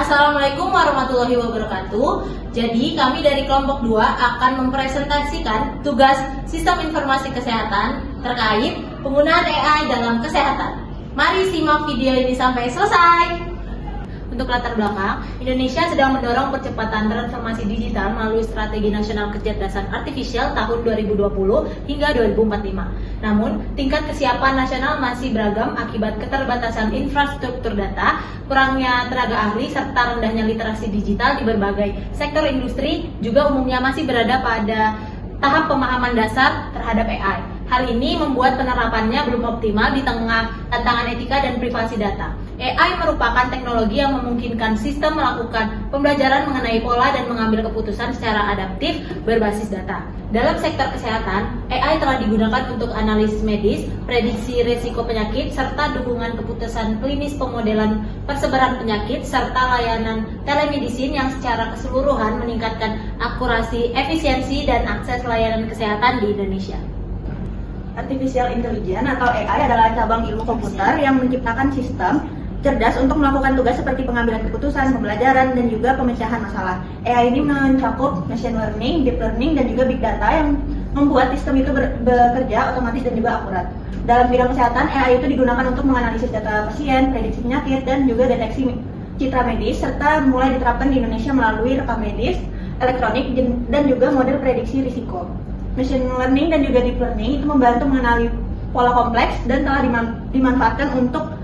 Assalamualaikum warahmatullahi wabarakatuh. Jadi kami dari kelompok 2 akan mempresentasikan tugas Sistem Informasi Kesehatan terkait penggunaan AI dalam kesehatan. Mari simak video ini sampai selesai. Untuk latar belakang, Indonesia sedang mendorong percepatan transformasi digital melalui Strategi Nasional Kecerdasan Artifisial tahun 2020 hingga 2045. Namun, tingkat kesiapan nasional masih beragam akibat keterbatasan infrastruktur data, kurangnya tenaga ahli, serta rendahnya literasi digital di berbagai sektor industri, juga umumnya masih berada pada tahap pemahaman dasar terhadap AI. Hal ini membuat penerapannya belum optimal di tengah tantangan etika dan privasi data. AI merupakan teknologi yang memungkinkan sistem melakukan pembelajaran mengenai pola dan mengambil keputusan secara adaptif berbasis data. Dalam sektor kesehatan, AI telah digunakan untuk analisis medis, prediksi risiko penyakit, serta dukungan keputusan klinis, pemodelan persebaran penyakit, serta layanan telemedicine yang secara keseluruhan meningkatkan akurasi, efisiensi, dan akses layanan kesehatan di Indonesia. Artificial Intelligence atau AI adalah cabang ilmu komputer yang menciptakan sistem cerdas untuk melakukan tugas seperti pengambilan keputusan, pembelajaran, dan juga pemecahan masalah. AI ini mencakup machine learning, deep learning, dan juga big data yang membuat sistem itu bekerja otomatis dan juga akurat. Dalam bidang kesehatan, AI itu digunakan untuk menganalisis data pasien, prediksi penyakit, dan juga deteksi citra medis, serta mulai diterapkan di Indonesia melalui rekam medis, elektronik, dan juga model prediksi risiko. Machine learning dan juga deep learning itu membantu mengenali pola kompleks dan telah dimanfaatkan untuk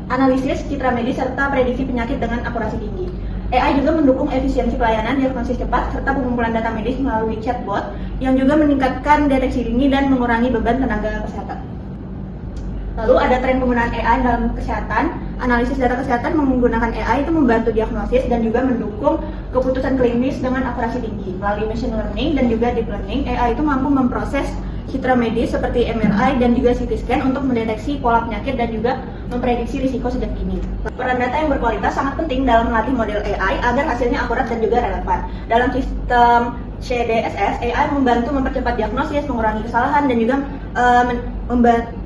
analisis citra medis serta prediksi penyakit dengan akurasi tinggi. AI juga mendukung efisiensi pelayanan, diagnosis cepat, serta pengumpulan data medis melalui chatbot yang juga meningkatkan deteksi dini dan mengurangi beban tenaga kesehatan. Lalu ada tren penggunaan AI dalam kesehatan. Analisis data kesehatan menggunakan AI itu membantu diagnosis dan juga mendukung keputusan klinis dengan akurasi tinggi. Melalui machine learning dan juga deep learning, AI itu mampu memproses citra medis seperti MRI dan juga CT scan untuk mendeteksi pola penyakit dan juga memprediksi risiko sejak dini. Peran data yang berkualitas sangat penting dalam melatih model AI agar hasilnya akurat dan juga relevan. Dalam sistem CDSS, AI membantu mempercepat diagnosis, mengurangi kesalahan, dan juga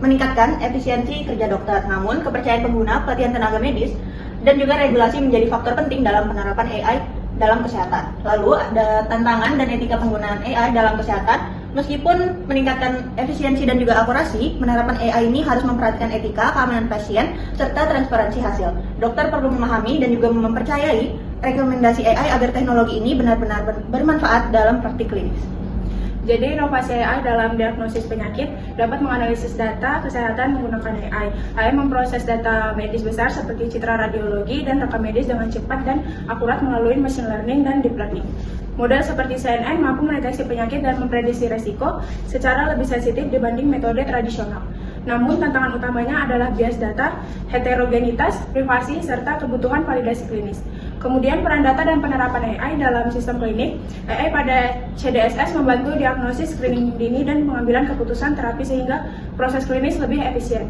meningkatkan efisiensi kerja dokter. Namun, kepercayaan pengguna, pelatihan tenaga medis, dan juga regulasi menjadi faktor penting dalam penerapan AI dalam kesehatan. Lalu, ada tantangan dan etika penggunaan AI dalam kesehatan. Meskipun meningkatkan efisiensi dan juga akurasi, penerapan AI ini harus memperhatikan etika, keamanan pasien, serta transparansi hasil. Dokter perlu memahami dan juga mempercayai rekomendasi AI agar teknologi ini benar-benar bermanfaat dalam praktik klinis. Jadi, inovasi AI dalam diagnosis penyakit dapat menganalisis data kesehatan menggunakan AI. AI memproses data medis besar seperti citra radiologi dan rekam medis dengan cepat dan akurat melalui machine learning dan deep learning. Model seperti CNN mampu mendeteksi penyakit dan memprediksi resiko secara lebih sensitif dibanding metode tradisional. Namun, tantangan utamanya adalah bias data, heterogenitas, privasi, serta kebutuhan validasi klinis. Kemudian, peran data dan penerapan AI dalam sistem klinik. AI pada CDSS membantu diagnosis, screening dini, dan pengambilan keputusan terapi sehingga proses klinis lebih efisien.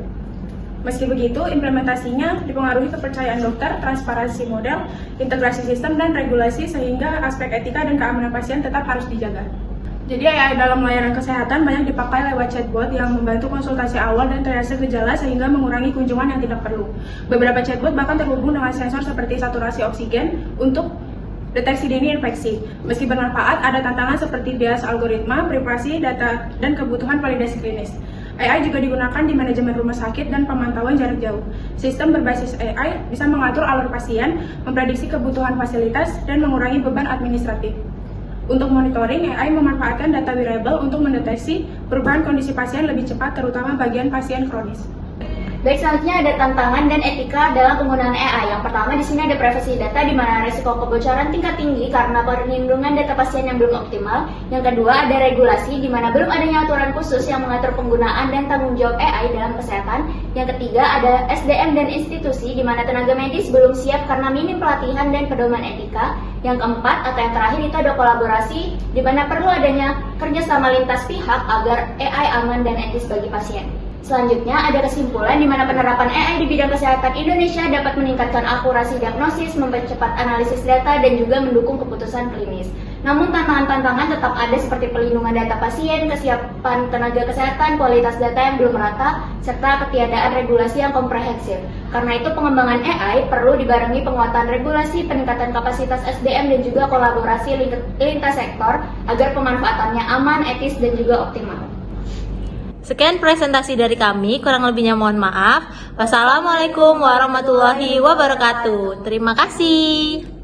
Meski begitu, implementasinya dipengaruhi kepercayaan dokter, transparansi model, integrasi sistem, dan regulasi sehingga aspek etika dan keamanan pasien tetap harus dijaga. Jadi AI dalam layanan kesehatan banyak dipakai lewat chatbot yang membantu konsultasi awal dan triase gejala sehingga mengurangi kunjungan yang tidak perlu. Beberapa chatbot bahkan terhubung dengan sensor seperti saturasi oksigen untuk deteksi dini infeksi. Meski bermanfaat, ada tantangan seperti bias algoritma, privasi, data, dan kebutuhan validasi klinis. AI juga digunakan di manajemen rumah sakit dan pemantauan jarak jauh. Sistem berbasis AI bisa mengatur alur pasien, memprediksi kebutuhan fasilitas, dan mengurangi beban administratif. Untuk monitoring, AI memanfaatkan data wearable untuk mendeteksi perubahan kondisi pasien lebih cepat, terutama bagian pasien kronis. Baik, selanjutnya ada tantangan dan etika dalam penggunaan AI. Yang pertama di sini ada privasi data di mana risiko kebocoran tingkat tinggi karena perlindungan data pasien yang belum optimal. Yang kedua ada regulasi di mana belum adanya aturan khusus yang mengatur penggunaan dan tanggung jawab AI dalam kesehatan. Yang ketiga ada SDM dan institusi di mana tenaga medis belum siap karena minim pelatihan dan pedoman etika. Yang keempat atau yang terakhir itu ada kolaborasi di mana perlu adanya kerjasama lintas pihak agar AI aman dan etis bagi pasien. Selanjutnya ada kesimpulan di mana penerapan AI di bidang kesehatan Indonesia dapat meningkatkan akurasi diagnosis, mempercepat analisis data, dan juga mendukung keputusan klinis. Namun tantangan-tantangan tetap ada seperti pelindungan data pasien, kesiapan tenaga kesehatan, kualitas data yang belum merata, serta ketiadaan regulasi yang komprehensif. Karena itu pengembangan AI perlu dibarengi penguatan regulasi, peningkatan kapasitas SDM, dan juga kolaborasi lintas sektor agar pemanfaatannya aman, etis, dan juga optimal. Sekian presentasi dari kami, kurang lebihnya mohon maaf. Wassalamualaikum warahmatullahi wabarakatuh. Terima kasih.